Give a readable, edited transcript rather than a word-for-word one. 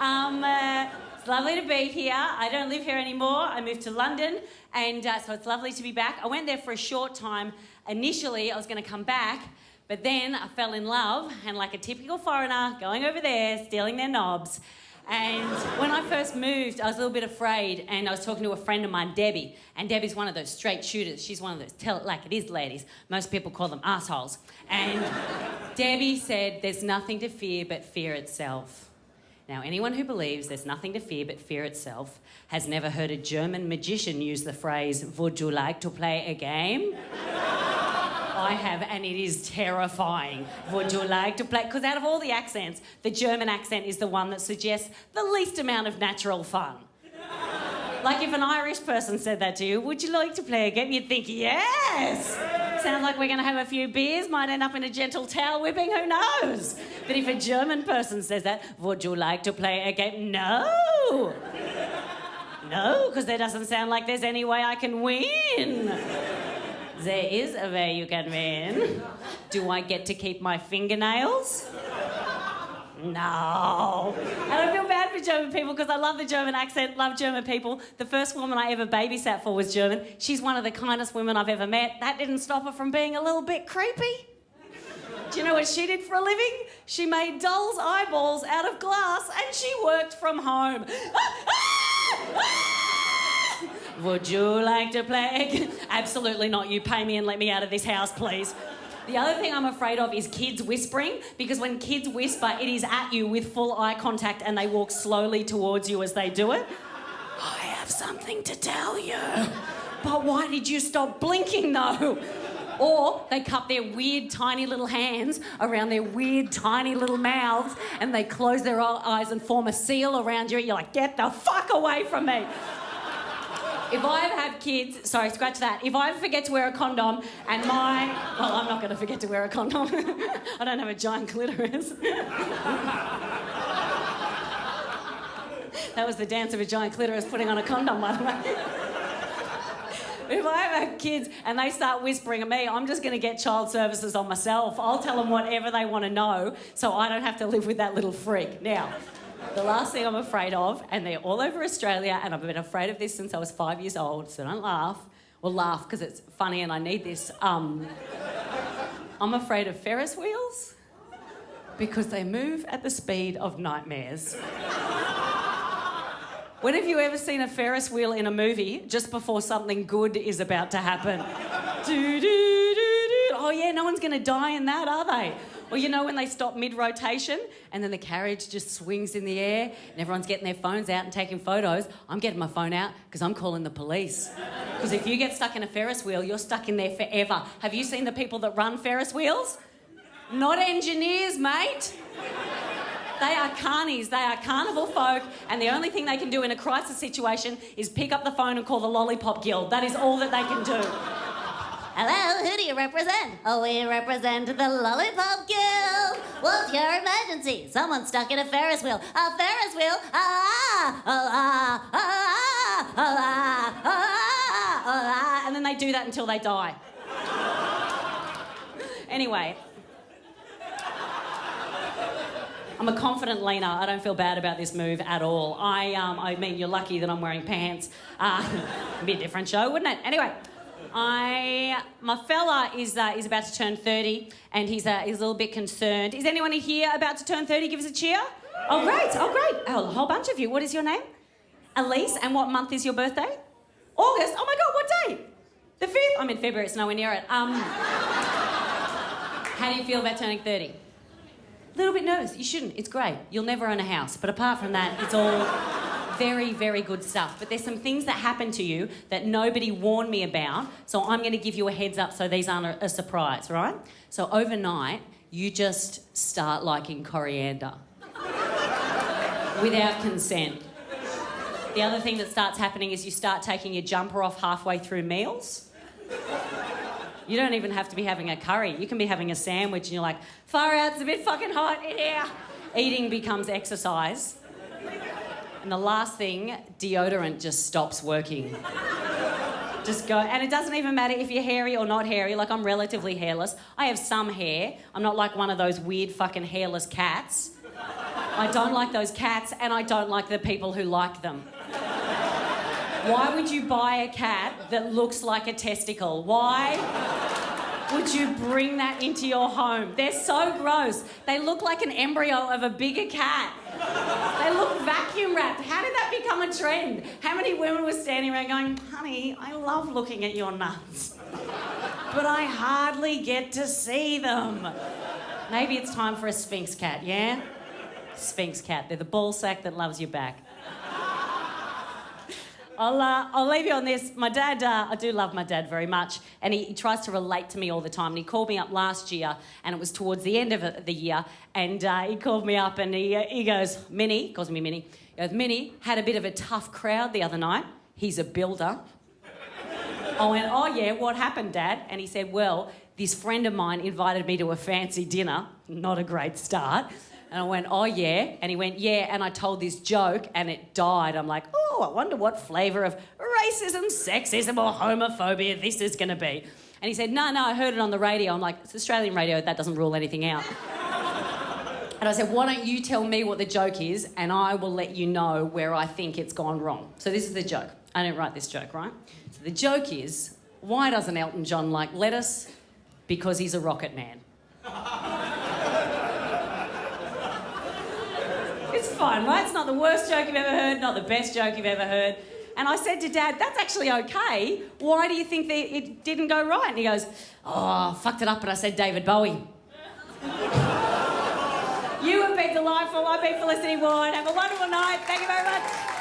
It's lovely to be here. I don't live here anymore. I moved to London, and so it's lovely to be back. I went there for a short time. Initially, I was going to come back, but then I fell in love, and like a typical foreigner, going over there, stealing their knobs. And when I first moved, I was a little bit afraid, and I was talking to a friend of mine, Debbie, and Debbie's one of those straight shooters. She's one of those tell it like it is ladies. Most people call them assholes. And Debbie said, there's nothing to fear but fear itself. Now, anyone who believes there's nothing to fear but fear itself has never heard a German magician use the phrase, would you like to play a game? I have, and it is terrifying. Would you like to play? Because out of all the accents, the German accent is the one that suggests the least amount of natural fun. Like if an Irish person said that to you, would you like to play a game? You'd think, yes! Sounds like we're going to have a few beers, might end up in a gentle towel whipping, who knows? But if a German person says that, would you like to play a game? No! No, because there doesn't sound like there's any way I can win. There is a way you can win. Do I get to keep my fingernails? No. And I feel bad for German people because I love the German accent, love German people. The first woman I ever babysat for was German. She's one of the kindest women I've ever met. That didn't stop her from being a little bit creepy. Do you know what she did for a living? She made dolls' eyeballs out of glass and she worked from home. Would you like to play? Absolutely not. You pay me and let me out of this house, please. The other thing I'm afraid of is kids whispering, because when kids whisper, it is at you with full eye contact and they walk slowly towards you as they do it. I have something to tell you. But why did you stop blinking, though? Or they cup their weird, tiny little hands around their weird, tiny little mouths and they close their eyes and form a seal around you. You're like, get the fuck away from me. If I ever have kids, sorry, scratch that. If I ever forget to wear a condom and well, I'm not going to forget to wear a condom. I don't have a giant clitoris. That was the dance of a giant clitoris putting on a condom, by the way. If I ever have kids and they start whispering at me, I'm just going to get child services on myself. I'll tell them whatever they want to know so I don't have to live with that little freak. Now, the last thing I'm afraid of, and they're all over Australia, and I've been afraid of this since I was 5 years old, so don't laugh. Well, laugh because it's funny and I need this. I'm afraid of Ferris wheels because they move at the speed of nightmares. When have you ever seen a Ferris wheel in a movie just before something good is about to happen? Oh yeah, no one's going to die in that, are they? Or you know when they stop mid-rotation and then the carriage just swings in the air and everyone's getting their phones out and taking photos? I'm getting my phone out because I'm calling the police. Because if you get stuck in a Ferris wheel, you're stuck in there forever. Have you seen the people that run Ferris wheels? Not engineers, mate. They are carnies, they are carnival folk, and the only thing they can do in a crisis situation is pick up the phone and call the Lollipop Guild. That is all that they can do. Hello, who do you represent? Oh, we represent the Lollipop Guild. What's your emergency? Someone's stuck in a Ferris wheel. A Ferris wheel? Ah, ah, ah, ah, ah, ah, ah. And then they do that until they die. Anyway. I'm a confident leaner. I don't feel bad about this move at all. I mean, you're lucky that I'm wearing pants. It'd be a different show, wouldn't it? Anyway. My fella is about to turn 30 and he's a little bit concerned. Is anyone here about to turn 30? Give us a cheer. Oh, great. Oh, a whole bunch of you. What is your name? Elise. And what month is your birthday? August. Oh, my God, what date? The 5th? I'm in February. It's nowhere near it. How do you feel about turning 30? A little bit nervous. You shouldn't. It's great. You'll never own a house. But apart from that, it's all very, very good stuff. But there's some things that happen to you that nobody warned me about, so I'm going to give you a heads up so these aren't a surprise, right? So overnight, you just start liking coriander. Without consent. The other thing that starts happening is you start taking your jumper off halfway through meals. You don't even have to be having a curry. You can be having a sandwich and you're like, far out, it's a bit fucking hot in here. Eating becomes exercise. And the last thing, deodorant just stops working. Just go, and it doesn't even matter if you're hairy or not hairy. Like, I'm relatively hairless. I have some hair. I'm not like one of those weird fucking hairless cats. I don't like those cats, and I don't like the people who like them. Why would you buy a cat that looks like a testicle? Why would you bring that into your home? They're so gross. They look like an embryo of a bigger cat. They look vacuum wrapped. How did that become a trend? How many women were standing around going, honey, I love looking at your nuts, but I hardly get to see them. Maybe it's time for a Sphinx cat, yeah? Sphinx cat. They're the ball sack that loves you back. I'll leave you on this. My dad, I do love my dad very much, and he tries to relate to me all the time. And he called me up last year, and it was towards the end of the year, and he called me up and he goes, Minnie, he calls me Minnie, he goes, Minnie, had a bit of a tough crowd the other night. He's a builder. I went, oh yeah, what happened, Dad? And he said, well, this friend of mine invited me to a fancy dinner. Not a great start. And I went, oh, yeah? And he went, yeah, and I told this joke and it died. I'm like, oh, I wonder what flavour of racism, sexism or homophobia this is going to be. And he said, no, I heard it on the radio. I'm like, it's Australian radio, that doesn't rule anything out. And I said, why don't you tell me what the joke is and I will let you know where I think it's gone wrong. So this is the joke. I didn't write this joke, right? So the joke is, why doesn't Elton John like lettuce? Because he's a rocket man. It's fine, right? It's not the worst joke you've ever heard, not the best joke you've ever heard. And I said to Dad, that's actually okay. Why do you think that it didn't go right? And he goes, oh, I fucked it up and I said David Bowie. You have been delightful. I've been Felicity Ward. Have a wonderful night. Thank you very much.